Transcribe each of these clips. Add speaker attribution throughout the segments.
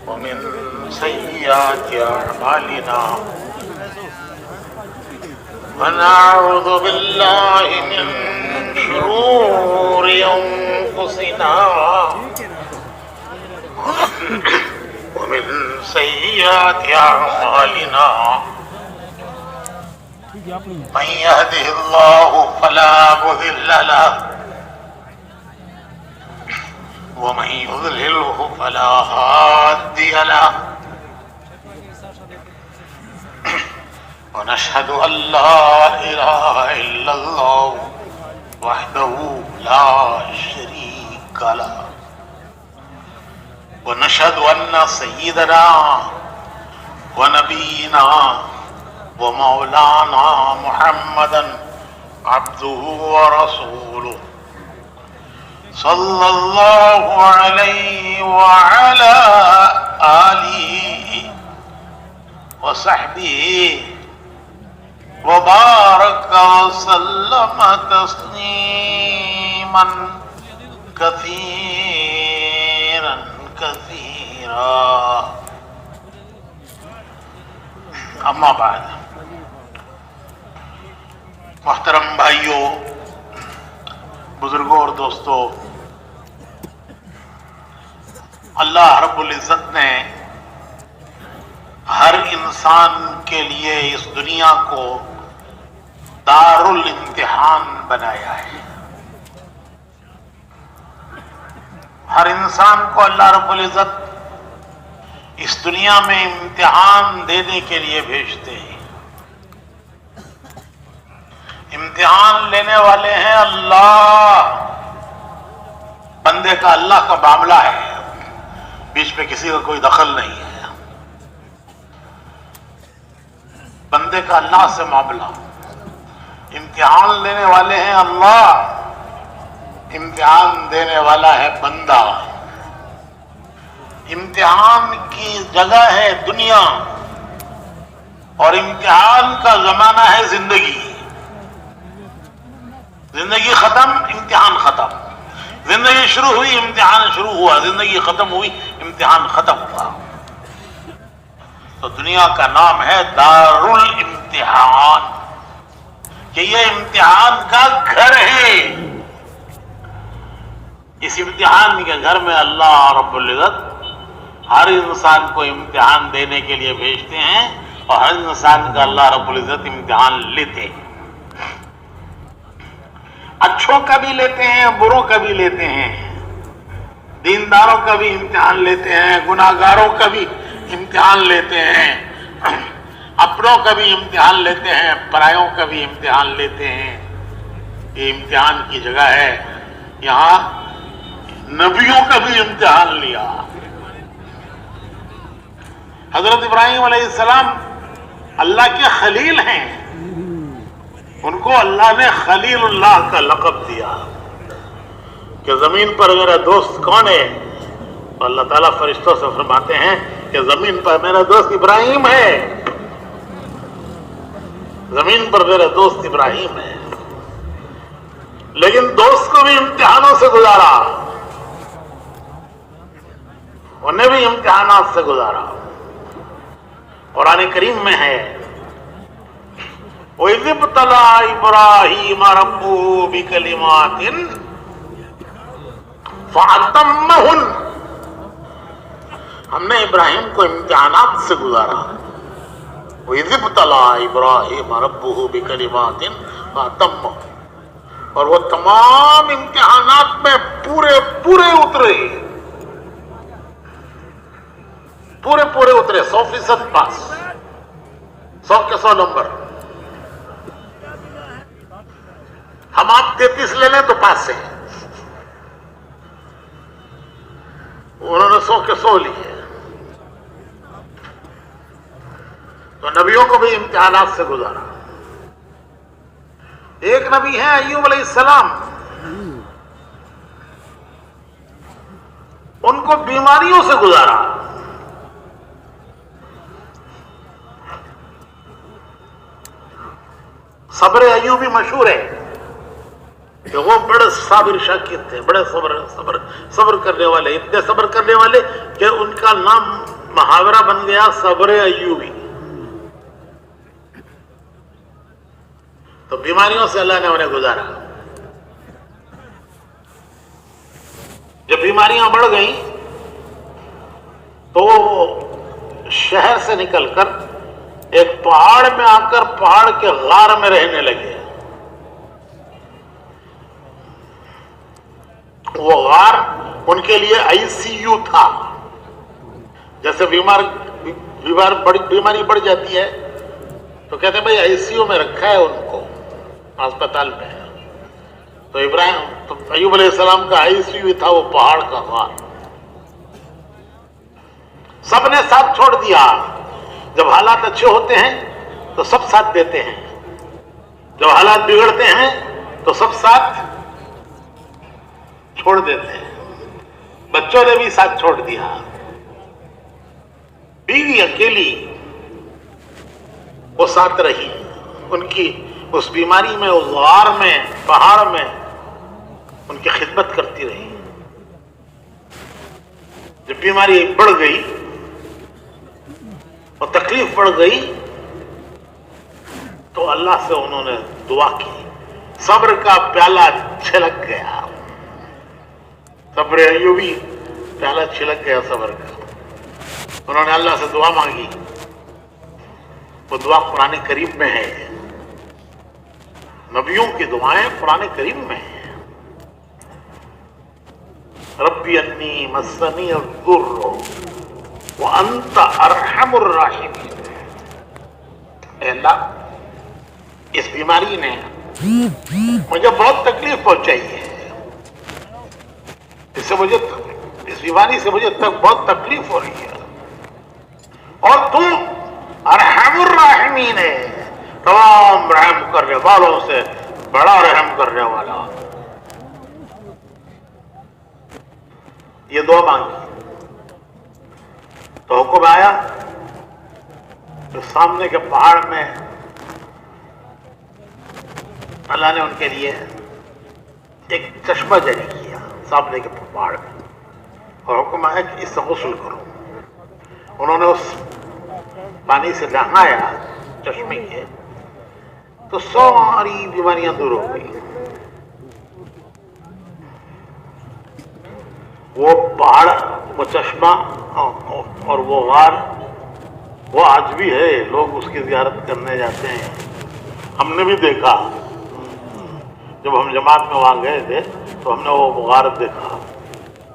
Speaker 1: ومن سيئات أعمالنا ونعوذ بالله من شرور أنفسنا ومن سيئات أعمالنا من يهده الله فلا مضل له ومن يضلله فلا هادي له ونشهد أن لا إله إلا الله وحده لا شريك له ونشهد أن سيدنا ونبينا ومولانا محمدا عبده ورسوله صلى الله عليه وعلى آله وصحبه وبارك وسلم تسليما كثيرا كثيرا اما بعد محترم بھائیوں، بزرگوں اور دوستوں، اللہ رب العزت نے ہر انسان کے لیے اس دنیا کو دار الامتحان بنایا ہے۔ ہر انسان کو اللہ رب العزت اس دنیا میں امتحان دینے کے لیے بھیجتے ہیں۔ امتحان لینے والے ہیں اللہ، بندے کا اللہ کا معاملہ ہے، بیچ میں کسی کا کوئی دخل نہیں ہے، بندے کا اللہ سے معاملہ۔ امتحان لینے والے ہیں اللہ، امتحان دینے والا ہے بندہ۔ امتحان کی جگہ ہے دنیا اور امتحان کا زمانہ ہے زندگی۔ زندگی ختم، امتحان ختم، زندگی شروع ہوئی، امتحان شروع ہوا، زندگی ختم ہوئی، امتحان ختم ہوا۔ تو دنیا کا نام ہے دار الامتحان، کہ یہ امتحان کا گھر ہے۔ اس امتحان کے گھر میں اللہ رب العزت ہر انسان کو امتحان دینے کے لیے بھیجتے ہیں، اور ہر انسان کا اللہ رب العزت امتحان لیتے ہیں۔ اچھوں کا بھی لیتے ہیں، بروں کا بھی لیتے ہیں، دینداروں کا بھی امتحان لیتے ہیں، گناہگاروں کا بھی امتحان لیتے ہیں، اپنوں کا بھی امتحان لیتے ہیں، پرایوں کا بھی امتحان لیتے ہیں۔ یہ امتحان کی جگہ ہے۔ یہاں نبیوں کا بھی امتحان لیا۔ حضرت ابراہیم علیہ السلام اللہ کے خلیل ہیں، ان کو اللہ نے خلیل اللہ کا لقب دیا کہ زمین پر میرا دوست کون ہے؟ تو اللہ تعالیٰ فرشتوں سے فرماتے ہیں کہ زمین پر میرا دوست ابراہیم ہے، زمین پر میرا دوست ابراہیم ہے۔ لیکن دوست کو بھی امتحانوں سے گزارا، انہیں بھی امتحانات سے گزارا۔ قرآن کریم میں ہے وَإِذِ ابْتَلَىٰ إِبْرَاهِيمَ رَبُّهُ بِكَلِمَاتٍ فَأَتَمَّهُنَّ، ہم نے ابراہیم کو امتحانات سے گزارا۔ وَإِذِ ابْتَلَىٰ إِبْرَاهِيمَ رَبُّهُ بِكَلِمَاتٍ فَأَتَمَّهُنَّ، اور وہ تمام امتحانات میں پورے اترے، پورے اترے، 100% پاس، 100 کے 100 نمبر۔ ہم آپ 33 لے لیں تو پاس سے، انہوں نے 100 کے 100 لیے۔ تو نبیوں کو بھی امتحانات سے گزارا۔ ایک نبی ہے ایوب علیہ السلام، ان کو بیماریوں سے گزارا۔ صبر ایوبی مشہور ہے، کہ وہ بڑے صابر شاکر تھے، بڑے صبر کرنے والے، اتنے صبر کرنے والے کہ ان کا نام محاورہ بن گیا صبر ایوبی۔ تو بیماریوں سے اللہ نے انہیں گزارا۔ جب بیماریاں بڑھ گئیں تو وہ شہر سے نکل کر ایک پہاڑ میں آ کر پہاڑ کے غار میں رہنے لگے۔ وہ غار ان کے لیے آئی سی یو تھا۔ جیسے بیماری بڑھ جاتی ہے تو کہتے ہیں بھائی آئی سی یو میں رکھا ہے ان کو ہسپتال میں۔ تو ایوب علیہ السلام کا آئی سی یو تھا وہ پہاڑ کا غار۔ سب نے ساتھ چھوڑ دیا۔ جب حالات اچھے ہوتے ہیں تو سب ساتھ دیتے ہیں، جب حالات بگڑتے ہیں تو سب ساتھ چھوڑ دیتے ہیں۔ بچوں نے بھی ساتھ چھوڑ دیا، بیوی اکیلی وہ ساتھ رہی، ان کی اس بیماری میں، اس غار میں، پہاڑ میں ان کی خدمت کرتی رہی۔ جب بیماری بڑھ گئی اور تکلیف بڑھ گئی تو اللہ سے انہوں نے دعا کی، صبر کا پیالہ چھلک گیا، صبر ایوبی پیالہ چھلک گیا صبر کا۔ انہوں نے اللہ سے دعا مانگی، وہ دعا قرآن کریم میں ہے، نبیوں کی دعائیں قرآن کریم میں ہیں۔ ربی انی مسنی الضر وانت ارحم الراحمین۔ اے اللہ، اس بیماری نے مجھے بہت تکلیف پہنچائی ہے، اس بیماری سے مجھے بہت تکلیف ہو رہی ہے، اور تو ارحم الراحمین ہے، تمام رحم کرنے والوں سے بڑا رحم کرنے والا۔ یہ دعا مانگی تو حکم آیا کہ سامنے کے پہاڑ میں اللہ نے ان کے لیے ایک چشمہ جاری کیا سامنے کے پہاڑ میں، اور حکم آیا کہ اس سے غسل کرو۔ انہوں نے اس پانی سے نہایا چشمے کے تو ساری بیماریاں دور ہو گئی۔ وہ پہاڑ، وہ چشمہ اور وہ غار وہ آج بھی ہے، لوگ اس کی زیارت کرنے جاتے ہیں۔ ہم نے بھی دیکھا، جب ہم جماعت میں وہاں گئے تھے تو ہم نے وہ غار دیکھا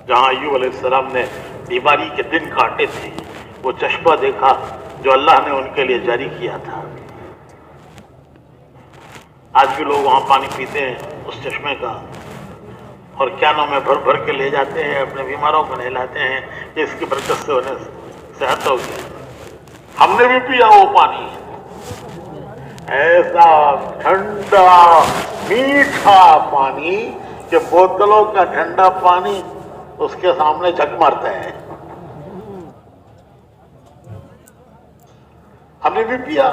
Speaker 1: جہاں ایوب علیہ السلام نے بیماری کے دن کاٹے تھے، وہ چشمہ دیکھا جو اللہ نے ان کے لیے جاری کیا تھا۔ آج بھی لوگ وہاں پانی پیتے ہیں اس چشمے کا، اور کینوں میں بھر بھر کے لے جاتے ہیں، اپنے بیماروں کو نہلاتے ہیں کہ اس کی برکت سے انہیں صحت ہو گئی۔ ہم نے بھی پیا وہ پانی، ایسا ٹھنڈا میٹھا پانی کہ بوتلوں کا ٹھنڈا پانی اس کے سامنے جھک مارتا ہے۔ ہم نے بھی پیا۔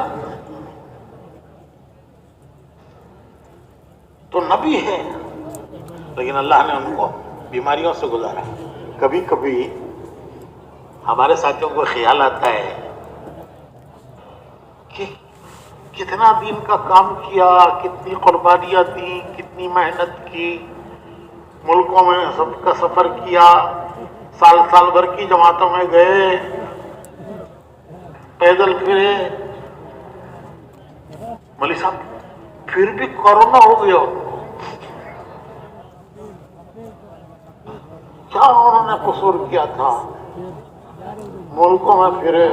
Speaker 1: تو نبی ہے لیکن اللہ نے ان کو بیماریوں سے گزارا۔ کبھی کبھی ہمارے ساتھیوں کو خیال آتا ہے کہ کتنا دین کا کام کیا، کتنی قربانیاں دی، کتنی محنت کی، ملکوں میں سب کا سفر کیا، سال بھر کی جماعتوں میں گئے، پیدل پھرے، مولوی صاحب پھر بھی کورونا ہو گیا، کیا انہوں نے قصور کیا تھا؟ ملکوں میں پھرے،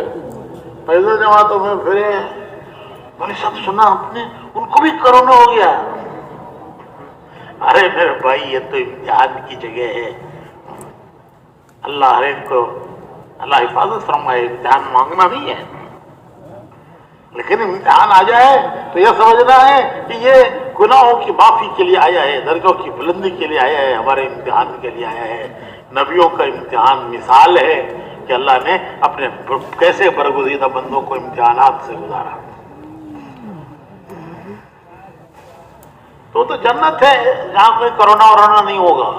Speaker 1: پیدل جماعتوں میں پھرے، مولوی صاحب سنا آپ نے ان کو بھی کورونا ہو گیا؟ ارے میرے بھائی، یہ تو امتحان کی جگہ ہے، اللہ ہر ایک کو اللہ حفاظت فرمائے، امتحان مانگنا نہیں ہے، لیکن امتحان آ جائے تو یہ سمجھنا ہے کہ یہ گناہوں کی معافی کے لیے آیا ہے، درجوں کی بلندی کے لیے آیا ہے، ہمارے امتحان کے لیے آیا ہے۔ نبیوں کا امتحان مثال ہے کہ اللہ نے اپنے کیسے برگزیدہ بندوں کو امتحانات سے گزارا۔ تو جنت ہے جہاں کوئی کرونا ورونا نہیں ہوگا،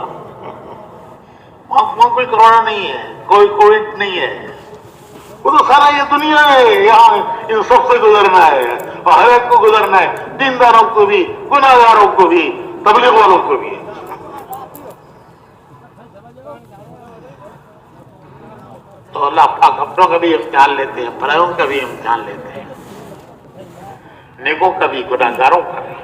Speaker 1: وہاں کوئی کرونا نہیں ہے، کوئی کووڈ نہیں ہے، وہ تو سارا یہ دنیا ہے، یہاں ان سب سے گزرنا ہے اور ہر ایک کو گزرنا ہے، دینداروں کو بھی، گناہگاروں کو بھی، تبلیغ والوں کو بھی۔ تو اللہ پاک اپنوں کا بھی امتحان لیتے ہیں، پرایوں کا بھی امتحان لیتے ہیں، نیکوں کا بھی، گناہگاروں کا بھی۔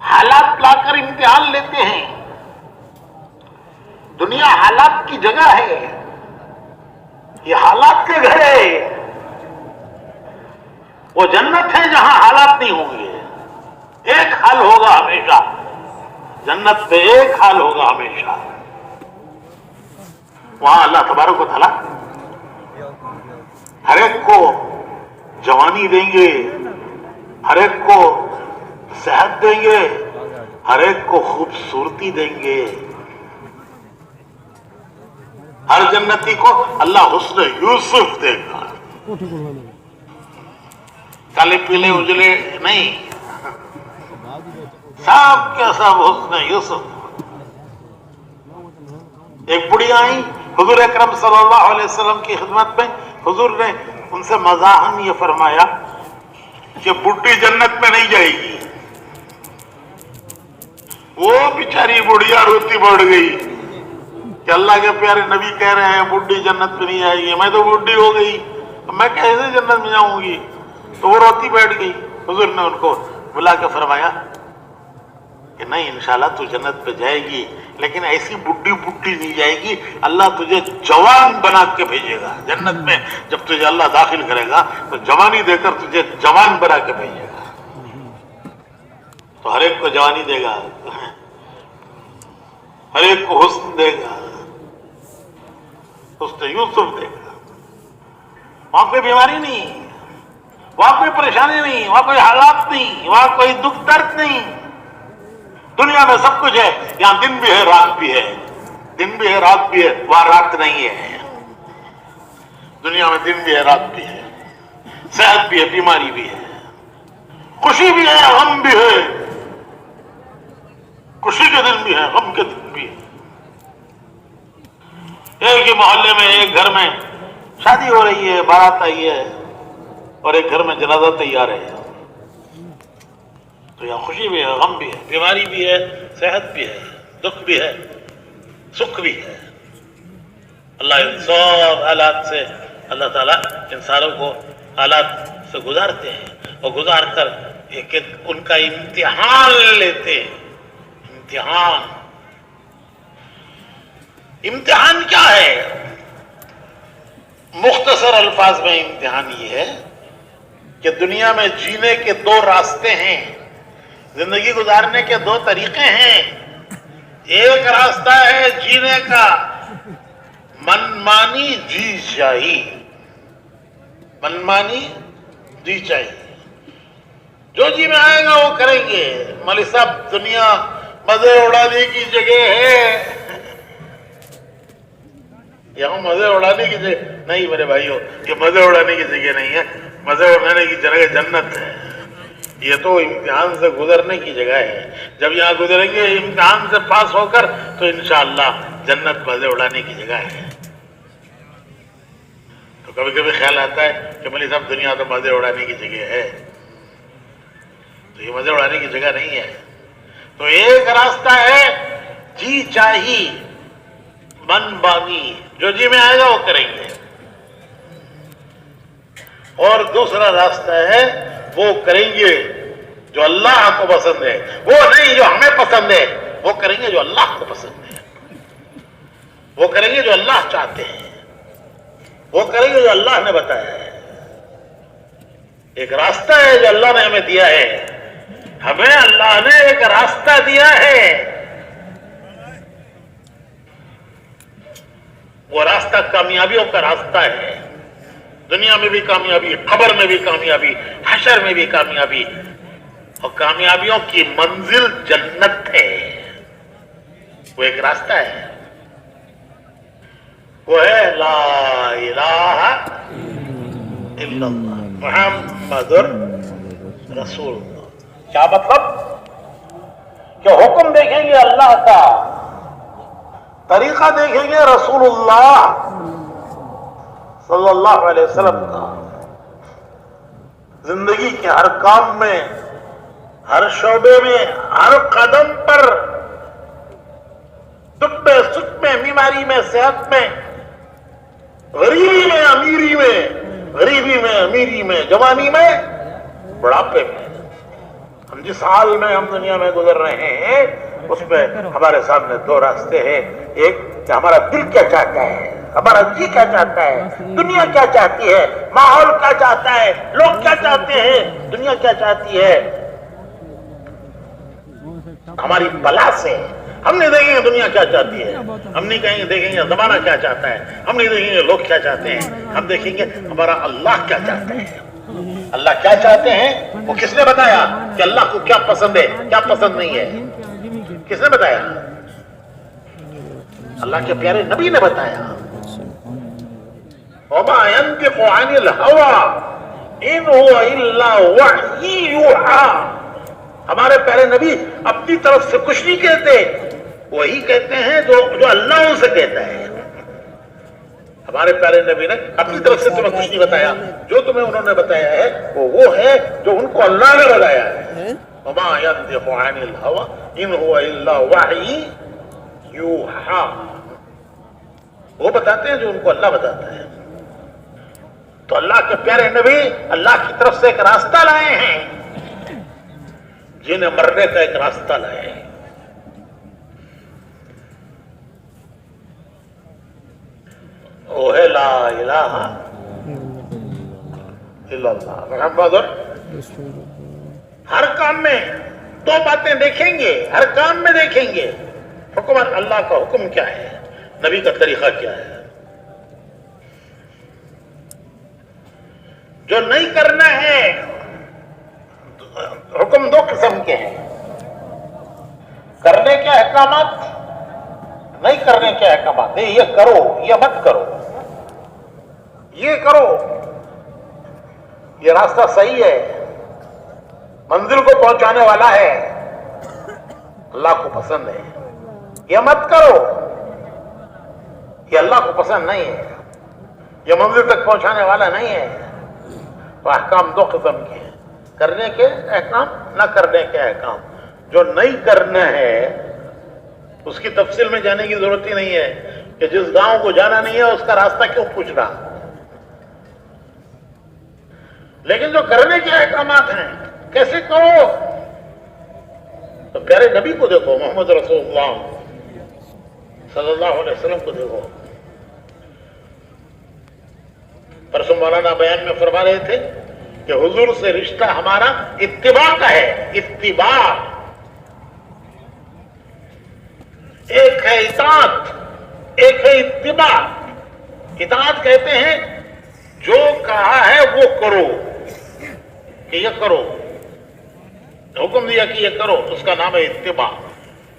Speaker 1: حالات لا کر امتحان لیتے ہیں۔ دنیا حالات کی جگہ ہے، یہ حالات کے گھر ہے، وہ جنت ہے جہاں حالات نہیں ہوں گے، ایک حال ہوگا ہمیشہ، جنت میں ایک حال ہوگا ہمیشہ۔ وہاں اللہ تبارک و تعالیٰ ہر ایک کو جوانی دیں گے، ہر ایک کو صحت دیں گے، ہر ایک کو خوبصورتی دیں گے۔ ہر جنتی کو اللہ حسن یوسف دے گا، کالے پیلے اجلے نہیں، سب کے سب حسن یوسف۔ ایک بڑھی آئی حضور اکرم صلی اللہ علیہ وسلم کی خدمت میں، حضور نے ان سے مزاحاً یہ فرمایا کہ بڈھی جنت میں نہیں جائے گی۔ وہ بیچاری بڑھیا روتی بڑھ گئی کہ اللہ کے پیارے نبی کہہ رہے ہیں بڈھی جنت میں نہیں آئے گی، میں تو بڈھی ہو گئی، میں کیسے جنت میں جاؤں گی؟ تو وہ روتی بیٹھ گئی۔ حضور نے ان کو بلا کے فرمایا کہ نہیں، انشاءاللہ تو جنت پہ جائے گی، لیکن ایسی بڈھی نہیں جائے گی، اللہ تجھے جوان بنا کے بھیجے گا جنت میں۔ جب تجھے اللہ داخل کرے گا تو جوانی دے کر تجھے جوان بنا کے بھیجے گا۔ تو ہر ایک کو جوانی دے گا، ہر ایک کو حسن دے گا، حسن یوسف دے گا۔ وہاں کوئی بیماری نہیں، وہاں کوئی پریشانی نہیں، وہاں کوئی حالات نہیں، وہاں کوئی دکھ درد نہیں۔ دنیا میں سب کچھ ہے، یہاں دن بھی ہے رات بھی ہے، دن بھی ہے رات بھی ہے، وہاں رات نہیں ہے۔ دنیا میں دن بھی ہے رات بھی ہے، صحت بھی ہے بیماری بھی ہے، خوشی بھی ہے غم بھی ہے، خوشی کے دن بھی ہے غم کے دن بھی ہے۔ ایک ہی محلے میں، ایک گھر میں شادی ہو رہی ہے، بارات آئی ہے، اور ایک گھر میں جنازہ تیار ہے، تو یہاں خوشی بھی ہے غم بھی ہے، بیماری بھی ہے صحت بھی ہے، دکھ بھی ہے سکھ بھی ہے۔ اللہ ان سب حالات سے، اللہ تعالیٰ انسانوں کو حالات سے گزارتے ہیں، اور گزار کر ایک ان کا امتحان لیتے ہیں۔ امتحان کیا ہے؟ مختصر الفاظ میں امتحان یہ ہے کہ دنیا میں جینے کے دو راستے ہیں، زندگی گزارنے کے دو طریقے ہیں۔ ایک راستہ ہے جینے کا منمانی جی چاہی، منمانی جی چاہی، جو جی میں آئے گا وہ کریں گے۔ مولوی صاحب دنیا مزے اڑانے کی جگہ ہے، یہاں مزے اڑانے کی جگہ نہیں میرے بھائیوں، یہ مزے اڑانے کی جگہ نہیں ہے، مزے اڑانے کی جگہ جنت ہے۔ یہ تو امتحان سے گزرنے کی جگہ ہے، جب یہاں گزریں گے امتحان سے پاس ہو کر تو انشاءاللہ جنت مزے اڑانے کی جگہ ہے۔ تو کبھی کبھی خیال آتا ہے کہ مولوی صاحب دنیا تو مزے اڑانے کی جگہ ہے، تو یہ مزے اڑانے کی جگہ نہیں ہے۔ تو ایک راستہ ہے جی چاہی من بانی، جو جی میں آئے گا وہ کریں گے، اور دوسرا راستہ ہے وہ کریں گے جو اللہ کو پسند ہے، وہ نہیں جو ہمیں پسند ہے، وہ کریں گے جو اللہ کو پسند ہے، وہ کریں گے جو اللہ چاہتے ہیں، وہ کریں گے جو اللہ نے بتایا ہے۔ ایک راستہ ہے جو اللہ نے ہمیں دیا ہے، ہمیں اللہ نے ایک راستہ دیا ہے، وہ راستہ کامیابیوں کا راستہ ہے، دنیا میں بھی کامیابی، قبر میں بھی کامیابی، حشر میں بھی کامیابی، اور کامیابیوں کی منزل جنت ہے۔ وہ ایک راستہ ہے، وہ ہے لا الہ الا اللہ۔ محمد رسول اللہ. کیا مطلب کہ حکم دیکھیں گے اللہ کا, طریقہ دیکھیں گے رسول اللہ صلی اللہ علیہ وسلم کا, زندگی کے ہر کام میں, ہر شعبے میں, ہر قدم پر, دکھ میں, سکھ میں, بیماری میں, صحت میں, غریبی میں, امیری میں, غریبی میں, امیری میں, جوانی میں, بڑھاپے میں. ہم جس حال میں ہم دنیا میں گزر رہے ہیں اس میں ہمارے سامنے دو راستے ہیں. ایک کہ ہمارا دل کیا چاہتا ہے, ہمارا جی کیا چاہتا ہے, دنیا کیا چاہتی ہے, ماحول کیا چاہتا ہے, لوگ کیا چاہتے ہیں, دنیا کیا چاہتی ہے. ہماری بلا سے ہم نہیں دیکھیں گے دنیا کیا چاہتی ہے, ہم نہیں کہیں گے دیکھیں گے زمانہ کیا چاہتا ہے, ہم نہیں دیکھیں گے لوگ کیا چاہتے ہیں, ہم دیکھیں گے ہمارا اللہ کیا چاہتا ہے. اللہ کیا چاہتے ہیں وہ کس نے بتایا کہ اللہ کو کیا پسند ہے کیا پسند نہیں ہے, کس نے بتایا؟ اللہ کے پیارے نبی نے بتایا. وما ينطق عن الهوى ان هو الا وحی یوحی. ہمارے پیارے نبی اپنی طرف سے کچھ نہیں کہتے, وہی کہتے ہیں جو اللہ ان سے کہتا ہے. ہمارے پیارے نبی نے اپنی طرف سے تمہیں کچھ نہیں بتایا, جو تمہیں انہوں نے بتایا ہے وہ ہے جو ان کو اللہ نے بتایا ہے. وما ينطق عن الهوى ان هو الا وحی یوحی. وہ بتاتے ہیں جو ان کو اللہ بتاتا ہے. تو اللہ کے پیارے نبی اللہ کی طرف سے ایک راستہ لائے ہیں, جنہیں مرنے کا ایک راستہ لائے ہیں. وہ ہے لا الہ الا اللہ محمد. ہر کام میں دو باتیں دیکھیں گے, ہر کام میں دیکھیں گے. حکمت اللہ کا حکم کیا ہے, نبی کا طریقہ کیا ہے. جو نہیں کرنا ہے, حکم دو قسم کے ہیں, کرنے کے احکامات, نہیں کرنے کے احکامات. یہ کرو, یہ مت کرو, یہ کرو, یہ راستہ صحیح ہے, منزل کو پہنچانے والا ہے, اللہ کو پسند ہے. یہ مت کرو, یہ اللہ کو پسند نہیں ہے, یہ منزل تک پہنچانے والا نہیں ہے. تو احکام دو قسم کے ہیں, کرنے کے احکام, نہ کرنے کے احکام. جو نہیں کرنا ہے اس کی تفصیل میں جانے کی ضرورت ہی نہیں ہے کہ جس گاؤں کو جانا نہیں ہے اس کا راستہ کیوں پوچھ رہا. لیکن جو کرنے کے احکامات ہیں کیسے کرو, تو پیارے نبی کو دیکھو, محمد رسول اللہ صلی اللہ علیہ وسلم کو دیکھو. پرسوں مولانا بیان میں فرما رہے تھے کہ حضور سے رشتہ ہمارا اتباع کا ہے. اتباع ایک ہے اطاعت, ایک ہے اتباع. اطاعت کہتے ہیں جو کہا ہے وہ کرو, کہ یہ کرو, حکم دیا کہ یہ کرو, اس کا نام ہے اتباع.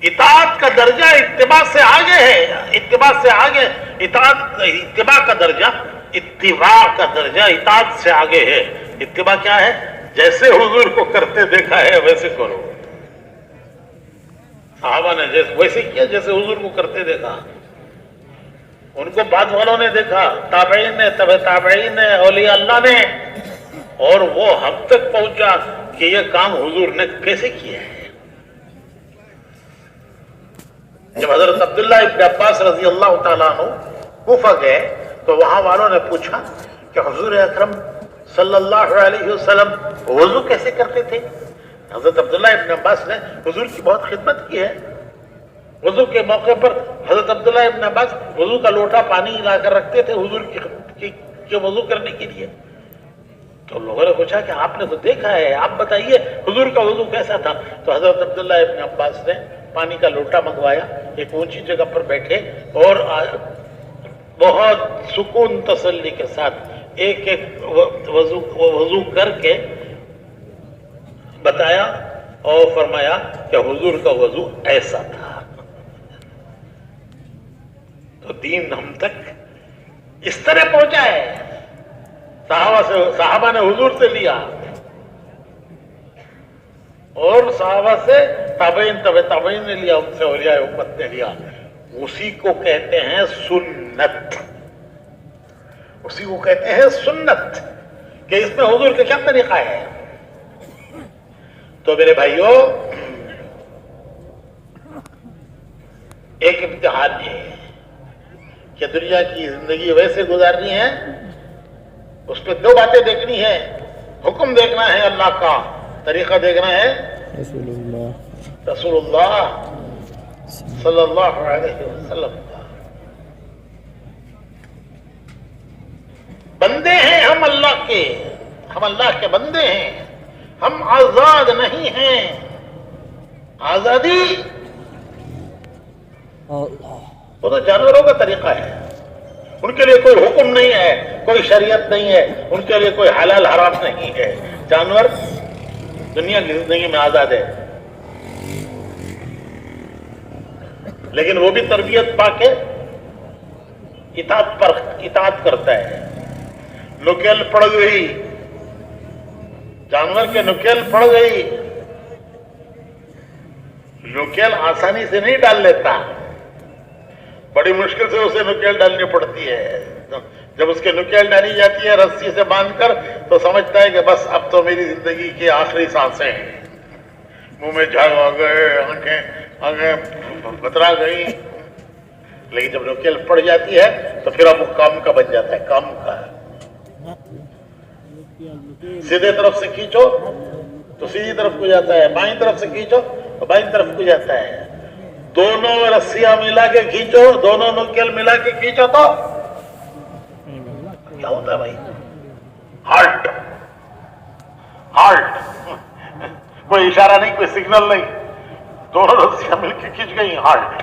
Speaker 1: اطاعت کا درجہ اتباع سے آگے ہے, اتباع سے آگے. اطاعت اتباع کا درجہ, اتباع کا درجہ اطاعت سے آگے ہے. اتباع کیا ہے؟ جیسے حضور کو کرتے دیکھا ہے ویسے کرو. صحابہ نے ویسے کیا جیسے حضور کو کرتے دیکھا. ان کو بعد والوں نے دیکھا, تابعین نے, تبع تابعین نے, اولیاء اللہ نے, اور وہ ہم تک پہنچا کہ یہ کام حضور نے کیسے کیا ہے. جب حضرت عبداللہ ابن عباس رضی اللہ تعالیٰ عنہ کوفہ گئے تو وہاں والوں نے پوچھا کہ حضور اکرم صلی اللہ علیہ وسلم وضو کیسے کرتے تھے. حضرت عبداللہ ابن عباس نے حضور کی بہت خدمت کی ہے. وضو کے موقع پر حضرت عبداللہ ابن عباس وضو کا لوٹا پانی لا کر رکھتے تھے حضور کی وضو کرنے کے لیے. تو لوگوں نے پوچھا کہ آپ نے تو دیکھا ہے, آپ بتائیے حضور کا وضو کیسا تھا. تو حضرت عبداللہ ابن عباس نے پانی کا لوٹا منگوایا, ایک اونچی جگہ پر بیٹھے اور بہت سکون تسلی کے ساتھ ایک ایک وضو کر کے بتایا اور فرمایا کہ حضور کا وضو ایسا تھا. تو دین ہم تک اس طرح پہنچا ہے صحابہ نے حضور سے لیا اور صحابہ سے تابعین نے لیا، ان سے اولیاء امت نے لیا. اسی کو کہتے ہیں سنت، اسی کو کہتے ہیں سنت، کہ اس میں حضور کا کیا طریقہ ہے. تو میرے بھائیوں، ایک امتحان ہے کہ دنیا کی زندگی ویسے گزارنی ہے، اس پہ دو باتیں دیکھنی ہے. حکم دیکھنا ہے اللہ کا، طریقہ دیکھنا ہے رسول اللہ صلی اللہ علیہ وسلم کا. بندے ہیں ہم اللہ کے، ہم اللہ کے بندے ہیں، ہم آزاد نہیں ہیں. آزادی وہ تو جانوروں کا طریقہ ہے، ان کے لیے کوئی حکم نہیں ہے، کوئی شریعت نہیں ہے، ان کے لیے کوئی حلال حرام نہیں ہے. جانور دنیا کی زندگی میں آزاد ہے، لیکن وہ بھی تربیت پا کے اطاعت کرتا ہے. نکیل پڑ گئی، جانور کے نکیل پڑ گئی، نکیل آسانی سے نہیں ڈال لیتا، بڑی مشکل سے اسے نکیل ڈالنی پڑتی ہے. جب اس کے نکیل ڈالی جاتی ہے رسی سے باندھ کر، تو سمجھتا ہے کہ بس اب تو میری زندگی کی آخری سانسیں ہیں. منہ میں جھاگ آ گئے، آنکھیں بترا گئی. لیکن جب نکیل پڑ جاتی ہے تو پھر اب وہ کام کا بن جاتا ہے، کام کا. سیدھے طرف سے کھینچو تو سیدھی طرف کو جاتا ہے، بائیں طرف سے کھینچو تو بائیں طرف کو جاتا ہے. دونوں رسیاں ملا کے کھینچو، دونوں نکیل ملا کے کھینچو تو کیا ہوتا ہے بھائی؟ ہالٹ. ہالٹ، کوئی اشارہ نہیں، کوئی سگنل نہیں، دونوں رسیاں مل کے کھینچ گئی، ہالٹ.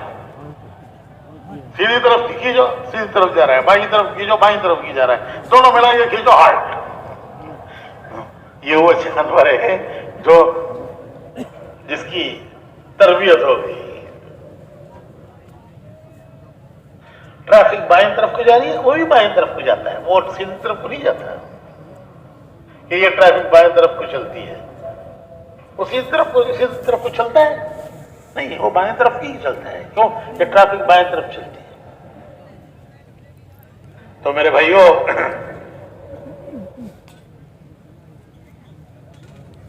Speaker 1: سیدھی طرف کھینچو سیدھی طرف جا رہا ہے، بائیں طرف کھینچو بائیں طرف کی جا رہا ہے، دونوں ملا کے کھینچو، ہالٹ. یہ وہ جانور ہے جو جس کی تربیت ہوگی. ٹریفک بائیں طرف کو جا رہی ہے، وہ بھی بائیں طرف کو جاتا ہے، وہ سیدھی طرف کو نہیں جاتا ہے کہ یہ ٹریفک بائیں طرف کو چلتی ہے، وہ سیدھی طرف کو چلتا ہے نہیں، وہ بائیں طرف ہی چلتا ہے. کیوں؟ کہ ٹریفک بائیں طرف چلتی ہے. تو میرے بھائیوں،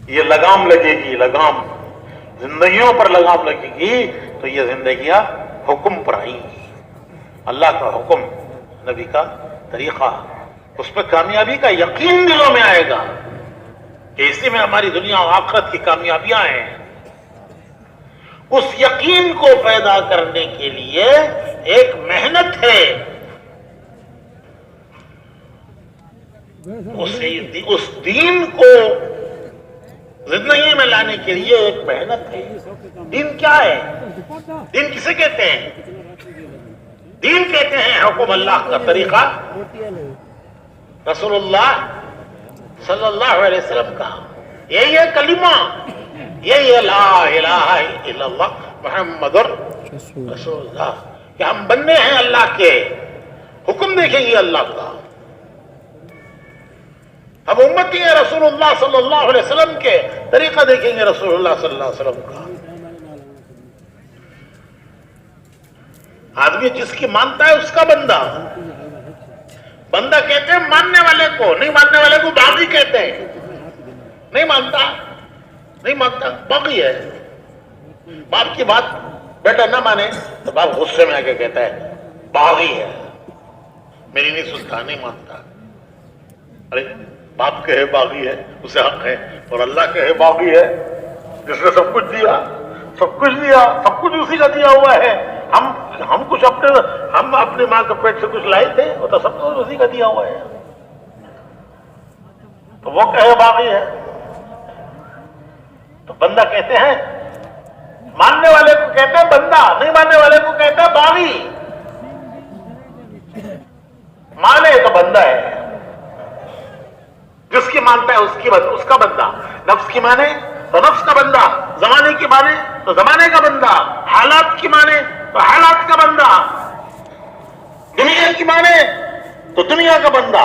Speaker 1: یہ لگام لگے گی، لگام زندگیوں پر لگام لگے گی تو یہ زندگیاں حکم پر آئیں گی. اللہ کا حکم، نبی کا طریقہ، اس پہ کامیابی کا یقین دلوں میں آئے گا کہ اسی میں ہماری دنیا و آخرت کی کامیابیاں ہیں. اس یقین کو پیدا کرنے کے لیے ایک محنت ہے، اس دین کو زندگی میں لانے کے لیے ایک محنت ہے. دین کیا ہے؟ دین کسے کہتے ہیں؟ دین کہتے ہیں حکم اللہ کا، طریقہ رسول اللہ صلی اللہ علیہ وسلم کا. یہی ہے کلمہ، یہی ہے لا الہ الا اللہ محمد رسول اللہ، کہ ہم بندے ہیں اللہ کے. حکم دیکھیں گے اللہ کا، ہم امتی ہیں رسول اللہ صلی اللہ علیہ وسلم کے، طریقہ دیکھیں گے رسول اللہ صلی اللہ علیہ وسلم کا. آدمی جس کی مانتا ہے اس کا بندہ. بندہ کہتے ہیں ماننے والے کو، نہیں ماننے والے کو باغی کہتے ہیں. نہیں مانتا باغی ہے. باپ کی بات بیٹا نہ مانے تو باپ غصے میں آ کے کہتا ہے باغی ہے، میری نہیں سنتا، نہیں مانتا. ارے باپ کہے باغی ہے اسے حق ہے، اور اللہ کہے باغی ہے جس نے سب کچھ دیا، سب کچھ اسی کا دیا ہوا ہے. ہم کچھ ہم اپنی ماں کے پیٹ سے کچھ لائے تھے، وہ تو سب کچھ اسی کا دیا ہوا ہے. تو وہ کہے باغی ہے. تو بندہ کہتے ہیں، ماننے والے کو کہتے ہیں بندہ، نہیں ماننے والے کو کہتے ہیں باغی. مانے تو بندہ ہے، جس کی مانتا ہے اس کا بندہ. نفس کی مانے تو نفس کا بندہ، زمانے کی مانے تو زمانے کا بندہ، حالات کی مانے تو حالات کا بندہ، دنیا کی مانے تو دنیا کا بندہ.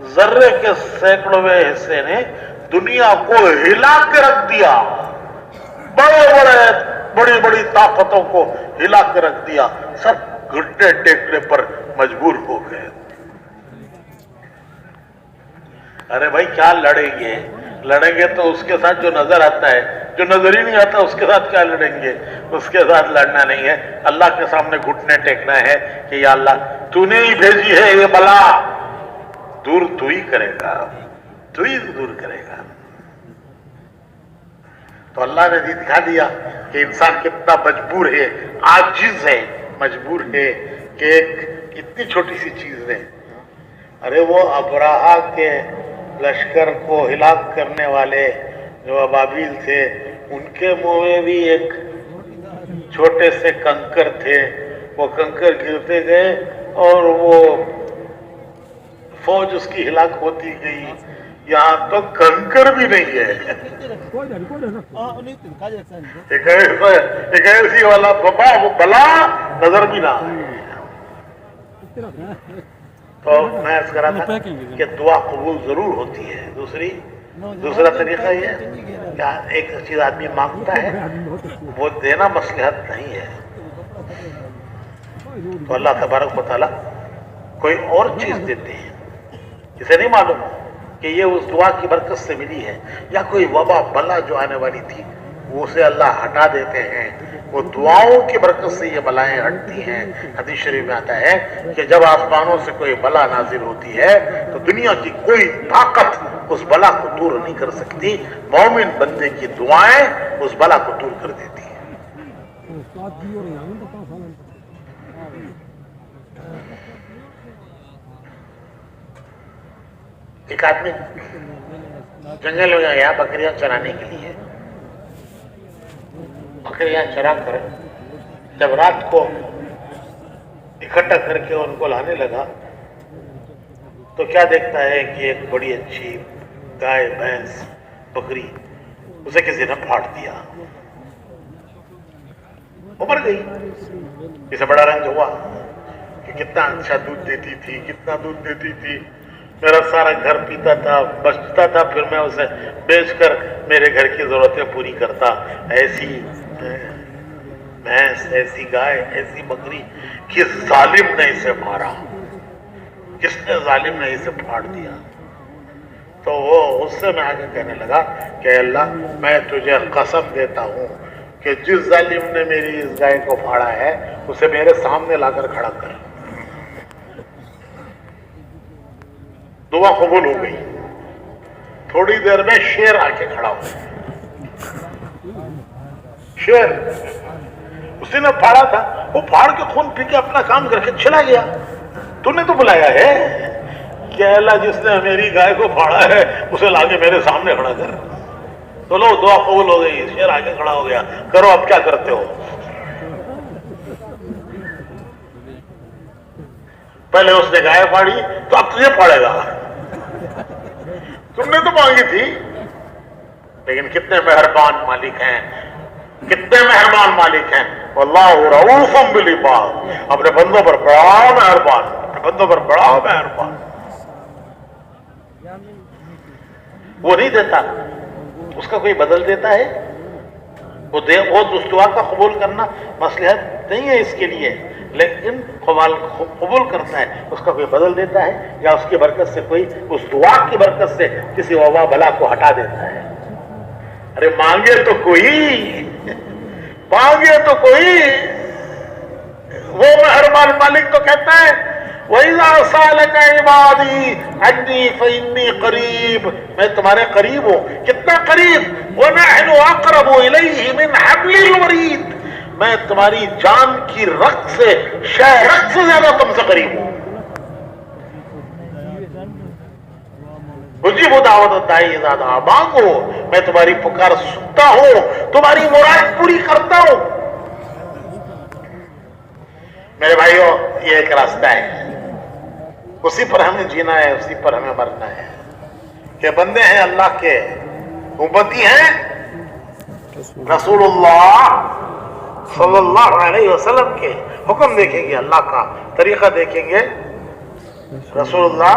Speaker 1: ذرے کے سینکڑویں حصے نے دنیا کو ہلا کے رکھ دیا، بڑی بڑی طاقتوں کو ہلا کے رکھ دیا، سب گھٹنے ٹیکنے پر مجبور ہو گئے۔ ارے بھائی کیا لڑیں گے؟ لڑیں گے تو اس کے ساتھ جو نظر آتا ہے، جو نظر ہی نہیں آتا اس کے ساتھ کیا لڑیں گے؟ اس کے ساتھ لڑنا نہیں ہے، اللہ کے سامنے گھٹنے ٹیکنا ہے کہ یا اللہ تو نے ہی بھیجی ہے یہ بلا، دور تو ہی کرے گا، تو ہی دور کرے گا۔ تو اللہ نے دکھا دیا کہ انسان کتنا مجبور ہے، عاجز ہے، مجبور ہے کہ ایک اتنی چھوٹی سی چیز میں، ارے وہ ابراہا کے لشکر کو ہلاک کرنے والے جو ابابیل تھے، ان کے منہ میں بھی ایک چھوٹے سے کنکر تھے، وہ کنکر گرتے گئے اور وہ فوج اس کی ہلاک ہوتی گئی، یہاں تو کنکر بھی نہیں ہے۔ ایک ایسی والا بلا نظر بھی نہ آئے۔ تو میں عرض کر رہا تھا کہ دعا قبول ضرور ہوتی ہے۔ دوسرا طریقہ یہ کہ ایک چیز آدمی مانگتا ہے وہ دینا مصلحت نہیں ہے، تو اللہ تبارک و تعالیٰ کوئی اور چیز دیتے ہیں، اسے نہیں معلوم کہ یہ اس دعا کی برکت سے ملی ہے، یا کوئی وبا بلا جو آنے والی تھی وہ اسے اللہ ہٹا دیتے ہیں، وہ دعاؤں کی برکت سے یہ بلائیں ہٹتی ہیں۔ حدیث شریف میں آتا ہے کہ جب آسمانوں سے کوئی بلا نازل ہوتی ہے تو دنیا کی کوئی طاقت اس بلا کو دور نہیں کر سکتی، مومن بندے کی دعائیں اس بلا کو دور کر دیتی ہیں۔ ایک آدمی جنگل میں گیا بکریاں چرانے کے لیے، بکریاں چرا کر جب رات کو اکٹھا کر کے ان کو لانے لگا تو کیا دیکھتا ہے کہ ایک بڑی اچھی گائے بھینس بکری اسے کسی نے پھاڑ دیا، وہ مر گئی۔ اسے بڑا رنج ہوا کہ کتنا اچھا دودھ دیتی تھی، کتنا دودھ دیتی تھی، میرا سارا گھر پیتا تھا، بچتا تھا، پھر میں اسے بیچ کر میرے گھر کی ضرورتیں پوری کرتا۔ ایسی بھینس، ایسی گائے، ایسی بکری، کس ظالم نے اسے مارا، کس نے ظالم نے اسے پھاڑ دیا؟ تو وہ غصے میں آگے کہنے لگا کہ اللہ میں تجھے قسم دیتا ہوں کہ جس ظالم نے میری اس گائے کو پھاڑا ہے اسے میرے سامنے لا کر کھڑا کر۔ دعا قبول ہو گئی۔ تھوڑی دیر میں شیر آ کے کھڑا ہو گیا، شیر اسی نے پھاڑا تھا، وہ پھاڑ کے خون پی کے اپنا کام کر کے چلا گیا۔ تو نے تو بلایا ہے کہ اللہ جس نے میری گائے کو پھاڑا ہے اسے لا کے میرے سامنے کھڑا کر۔ تو لو دعا قبول ہو گئی، شیر آ کے کھڑا ہو گیا، کرو اب کیا کرتے ہو؟ پہلے اس نے گائے پھاڑی تو اب تجھے پھاڑے گا، تم نے تو مانگی تھی۔ لیکن کتنے مہربان مالک ہیں، کتنے مہربان مالک ہیں، واللہ رؤوف بالعباد، اپنے بندوں پر بڑا مہربان، اپنے بندوں پر بڑا مہربان۔ وہ نہیں دیتا، اس کا کوئی بدل دیتا ہے؟ وہ اس دعا کا قبول کرنا مصلحت نہیں ہے اس کے لیے، لیکن قبول کرتا ہے، اس کا کوئی بدل دیتا ہے، یا اس کی برکت سے کوئی اس دعا کی برکت سے کسی وبا بلا کو ہٹا دیتا ہے۔ ارے مانگے تو کوئی، مانگے تو کوئی۔ وہ مہربان مالک تو کہتا ہے وَإِذَا سَأَلَكَ عِبَادِي عَنِّي فَإِنِّي قَرِيبٌ، میں تمہارے قریب ہوں۔ کتنا قریب؟ وَنَحْنُ أَقْرَبُ إِلَيْهِ مِنْ حَبْلِ الْوَرِيدِ، میں تمہاری جان کی رگ سے، شہ رگ سے زیادہ تم سے قریب ہوں۔ اجیب دعوت الداعی اذا دعان، مانگو میں تمہاری پکار سنتا ہوں، تمہاری مراد پوری کرتا ہوں۔ میرے بھائیوں یہ ایک راستہ ہے، اسی پر ہمیں جینا ہے، اسی پر ہمیں مرنا ہے کہ بندے ہیں اللہ کے، امتی ہیں رسول اللہ صلی اللہ علیہ وسلم کے، حکم دیکھیں گے اللہ کا، طریقہ دیکھیں گے رسول اللہ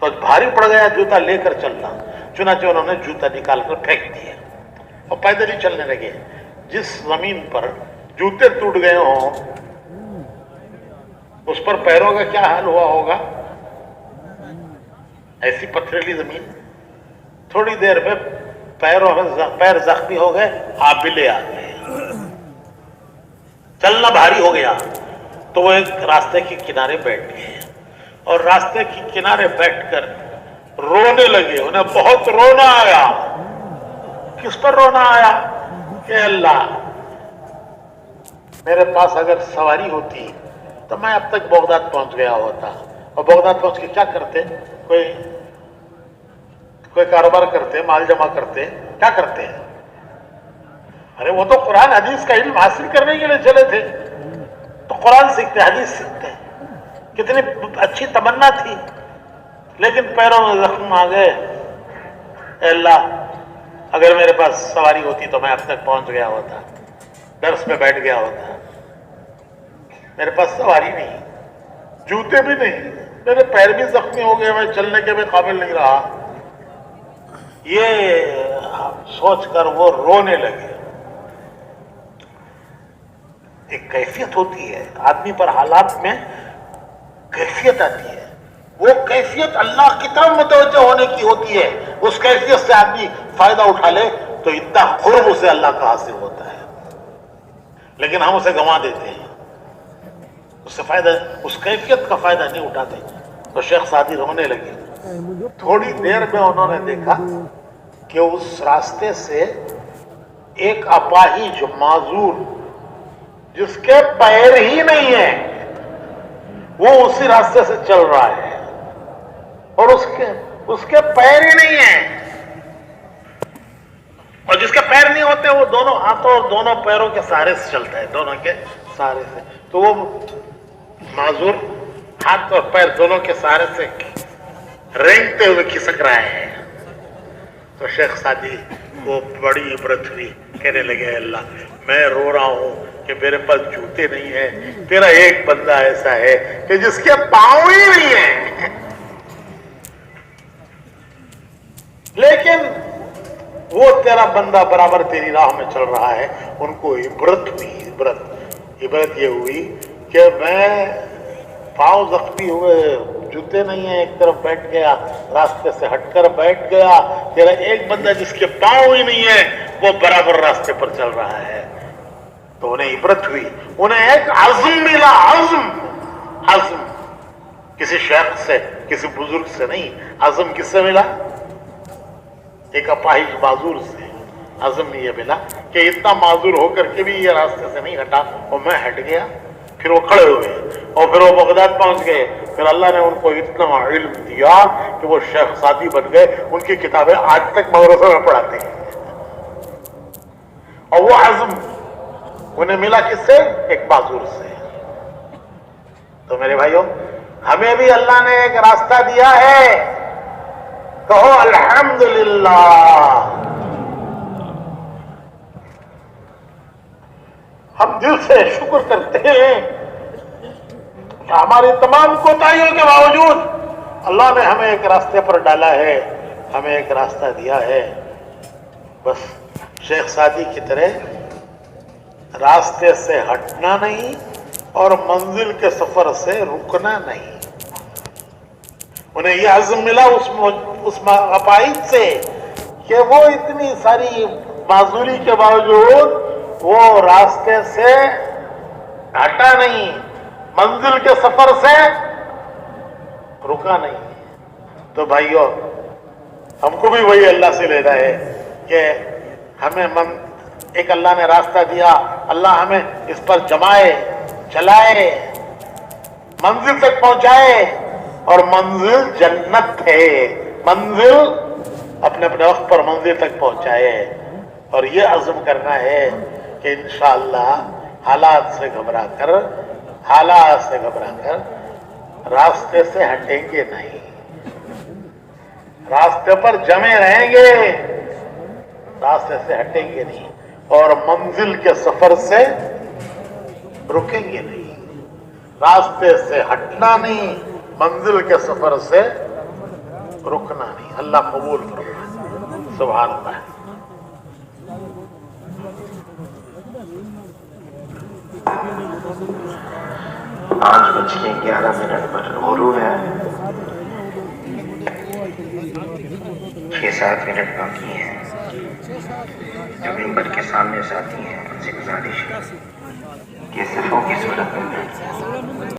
Speaker 1: تو بھاری پڑ گیا جوتا لے کر چلنا، چنانچہ انہوں نے جوتا نکال کر پھینک دیا اور پیدل ہی چلنے لگے۔ جس زمین پر جوتے ٹوٹ گئے ہوں اس پر پیروں کا کیا حال ہوا ہوگا؟ ایسی پتھریلی زمین، تھوڑی دیر میں پیر زخمی ہو گئے، آبلے آ گئے، چلنا بھاری ہو گیا۔ تو وہ ایک راستے کے کنارے بیٹھ گئے اور راستے کے کنارے بیٹھ کر رونے لگے۔ انہیں بہت رونا آیا۔ کس پر رونا آیا؟ کہ اللہ، میرے پاس اگر سواری ہوتی تو میں اب تک بغداد پہنچ گیا ہوتا، اور بغداد پہنچ کے کیا کرتے؟ کوئی کاروبار کرتے، مال جمع کرتے، کیا کرتے ہیں؟ ارے وہ تو قرآن حدیث کا علم حاصل کرنے کے لیے چلے تھے، تو قرآن سیکھتے، حدیث سیکھتے، کتنی اچھی تمنا تھی، لیکن پیروں میں زخم آ گئے۔ اے اللہ، اگر میرے پاس سواری ہوتی تو میں اب تک پہنچ گیا ہوتا، درس میں بیٹھ گیا ہوتا۔ میرے پاس سواری نہیں، جوتے بھی نہیں، میرے پیر بھی زخمی ہو گئے، میں چلنے کے بھی قابل نہیں رہا۔ یہ سوچ کر وہ رونے لگے۔ ایک کیفیت ہوتی ہے آدمی پر، حالات میں کیفیت آتی ہے، وہ کیفیت اللہ کی طرف متوجہ ہونے کی ہوتی ہے۔ اس کیفیت سے آدمی فائدہ اٹھا لے تو اتنا قرب اسے اللہ کا حاصل ہوتا ہے، لیکن ہم اسے گنوا دیتے ہیں، اس سے فائدہ، اس کیفیت کا فائدہ نہیں اٹھاتے۔ تو شیخ سعدی رونے لگے۔ تھوڑی دیر میں انہوں نے دیکھا کہ اس راستے سے ایک اپاہج معذور جس کے پیر ہی نہیں ہیں، وہ اسی راستے سے چل رہا ہے، اور اس کے پیر ہی نہیں ہیں، اور جس کے پیر نہیں ہوتے وہ دونوں ہاتھوں اور دونوں پیروں کے سہارے سے چلتا ہے، دونوں کے سہارے سے۔ تو وہ معذور ہاتھ اور پیر دونوں کے سہارے سے رینگتے ہوئے کھسک رہا ہے۔ تو شیخ سعدی کو بڑی عبرت ہوئی، کہنے لگے اللہ، میں رو رہا ہوں کہ میرے پاس جوتے نہیں ہیں، تیرا ایک بندہ ایسا ہے کہ جس کے پاؤں ہی نہیں ہیں، لیکن وہ تیرا بندہ برابر تیری راہ میں چل رہا ہے۔ ان کو عبرت ہوئی، عبرت یہ ہوئی کہ میں پاؤں زخمی ہوئے، جوتے نہیں ہیں، ایک طرف بیٹھ گیا، راستے سے ہٹ کر بیٹھ گیا، تیرا ایک بندہ جس کے پاؤں ہی نہیں ہے وہ برابر راستے پر چل رہا ہے۔ تو انہیں عبرت ہوئی، انہیں ایک عزم ملا، عزم کسی شیخ سے، کسی بزرگ سے نہیں، عزم کس سے ملا؟ ایک اپاہج معذور سے عزم یہ ملا کہ اتنا معذور ہو کر کے بھی یہ راستے سے نہیں ہٹا، اور میں ہٹ گیا۔ پھر وہ کھڑے ہوئے اور پھر وہ بغداد پہنچ گئے۔ پھر اللہ نے ان کو اتنا علم دیا کہ وہ شیخ سعدی بن گئے، ان کی کتابیں آج تک مدرسوں میں پڑھاتے ہیں۔ اور وہ عزم انہیں ملا کس سے؟ ایک معذور سے۔ تو میرے بھائیوں، ہمیں بھی اللہ نے ایک راستہ دیا ہے، کہو الحمدللہ۔ ہم دل سے شکر کرتے ہیں کہ ہماری تمام کوتاہیوں کے باوجود اللہ نے ہمیں ایک راستے پر ڈالا ہے، ہمیں ایک راستہ دیا ہے۔ بس شیخ سعدی کی طرح راستے سے ہٹنا نہیں اور منزل کے سفر سے رکنا نہیں۔ انہیں یہ عزم ملا اس اپاہج سے کہ وہ اتنی ساری معذوری کے باوجود وہ راستے سے ہٹا نہیں، منزل کے سفر سے رکا نہیں۔ تو بھائیو، ہم کو بھی وہی اللہ سے لینا ہے کہ ہمیں ایک اللہ نے راستہ دیا، اللہ ہمیں اس پر جمائے، چلائے، منزل تک پہنچائے، اور منزل جنت ہے، منزل اپنے اپنے وقت پر منزل تک پہنچائے۔ اور یہ عزم کرنا ہے کہ انشاءاللہ حالات سے گھبرا کر راستے سے ہٹیں گے نہیں، راستے پر جمے رہیں گے، راستے سے ہٹیں گے نہیں، اور منزل کے سفر سے رکیں گے نہیں۔ راستے سے ہٹنا نہیں، منزل کے سفر سے رکنا نہیں. اللہ قبول فرمائے. سبحان اللہ.
Speaker 2: 5:11 پر غروب ہے. 6-7 منٹ باقی ہیں. جو ممبر کے سامنے ساتھی ہیں ان سے گزارش ہے کہ صفوں کی صورت میں